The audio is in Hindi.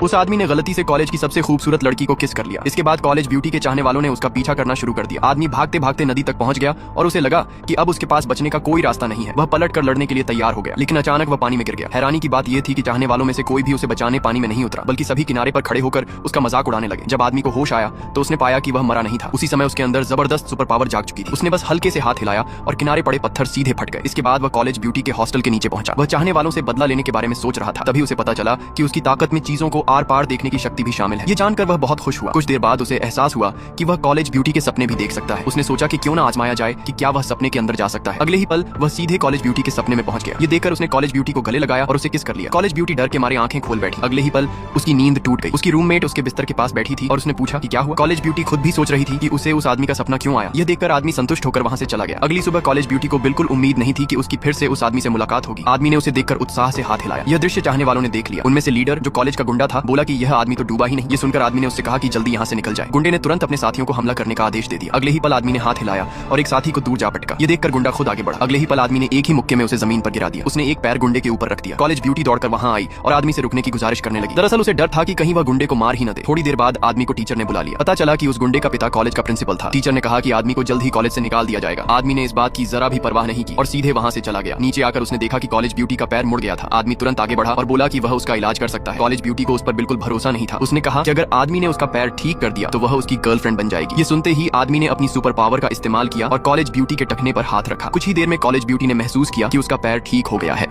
उस आदमी ने गलती से कॉलेज की सबसे खूबसूरत लड़की को किस कर लिया। इसके बाद कॉलेज ब्यूटी के चाहने वालों ने उसका पीछा करना शुरू कर दिया। आदमी भागते भागते नदी तक पहुंच गया और उसे लगा कि अब उसके पास बचने का कोई रास्ता नहीं है। वह पलट कर लड़ने के लिए तैयार हो गया, लेकिन अचानक वह पानी में गिर गया। हैरानी की बात यह थी कि चाहने वालों में से कोई भी उसे बचाने पानी में नहीं उतरा, बल्कि सभी किनारे पर खड़े होकर उसका मजाक उड़ाने लगे। जब आदमी को होश आया तो उसने पाया कि वह मरा नहीं था। उसी समय उसके अंदर जबरदस्त सुपर पावर जाग चुकी थी। उसने बस हल्के से हाथ हिलाया और किनारे पड़े पत्थर सीधे फट गए। इसके बाद वह कॉलेज ब्यूटी के हॉस्टल के नीचे पहुंचा। वह चाहने वालों से बदला लेने के बारे में सोच रहा था। तभी उसे पता चला कि उसकी ताकत में चीजों को आर पार देखने की शक्ति भी शामिल है। ये जानकर वह बहुत खुश हुआ। कुछ देर बाद उसे एहसास हुआ कि वह कॉलेज ब्यूटी के सपने भी देख सकता है। उसने सोचा कि क्यों ना आजमाया जाए कि क्या वह सपने के अंदर जा सकता है। अगले ही पल वह सीधे कॉलेज ब्यूटी के सपने में पहुंच गया। ये देखकर उसने कॉलेज ब्यूटी को गले लगाया और उसे किस कर लिया। कॉलेज ब्यूटी डर के मारे आंखें खोल बैठी। अगले ही पल उसकी नींद टूट गई। उसकी रूममेट उसके बिस्तर के पास बैठी थी और उसने पूछा कि क्या हुआ। कॉलेज ब्यूटी खुद भी सोच रही थी कि उसे उस आदमी का सपना क्यों आया। यह देखकर आदमी संतुष्ट होकर वहां से चला गया। अगली सुबह कॉलेज ब्यूटी को बिल्कुल उम्मीद नहीं थी कि उसकी फिर से उस आदमी से मुलाकात होगी। आदमी ने उसे देखकर उत्साह से हाथ हिलाया। यह दृश्य चाहने वालों ने देख लिया। उनमें से लीडर, जो कॉलेज का गुंडा था, बोला कि यह आदमी तो डूबा ही नहीं। ये सुनकर आदमी ने उससे कहा कि जल्दी यहाँ से निकल जाए। गुंडे ने तुरंत अपने साथियों को हमला करने का आदेश दे दिया। अगले ही पल आदमी ने हाथ हिलाया और एक साथी को दूर जा पटका। ये देखकर गुंडा खुद आगे बढ़ा। अगले ही पल आदमी ने एक ही मुक्के में उसे जमीन पर गिरा दिया। उसने एक पैर गुंडे के ऊपर रख दिया। कॉलेज ब्यूटी दौड़कर वहां आई और आदमी से रुकने की गुजारिश करने लगी। दरअसल उसे डर था कि कहीं वह गुंडे को मार ही न दे। थोड़ी देर बाद आदमी को टीचर ने बुला लिया। पता चला कि उस गुंडे का पिता कॉलेज का प्रिंसिपल था। टीचर ने कहा कि आदमी को जल्द ही कॉलेज से निकाल दिया जाएगा। आदमी ने इस बात की जरा भी परवाह नहीं की और सीधे वहां से चला गया। नीचे आकर उसने देखा कि कॉलेज ब्यूटी का पैर मुड़ गया था। आदमी तुरंत आगे बढ़ा और बोला कि वह उसका इलाज कर सकता है। कॉलेज ब्यूटी को उस पर बिल्कुल भरोसा नहीं था। उसने कहा कि अगर आदमी ने उसका पैर ठीक कर दिया तो वह उसकी गर्लफ्रेंड बन जाएगी। ये सुनते ही आदमी ने अपनी सुपर पावर का इस्तेमाल किया और कॉलेज ब्यूटी के टखने पर हाथ रखा। कुछ ही देर में कॉलेज ब्यूटी ने महसूस किया कि उसका पैर ठीक हो गया है।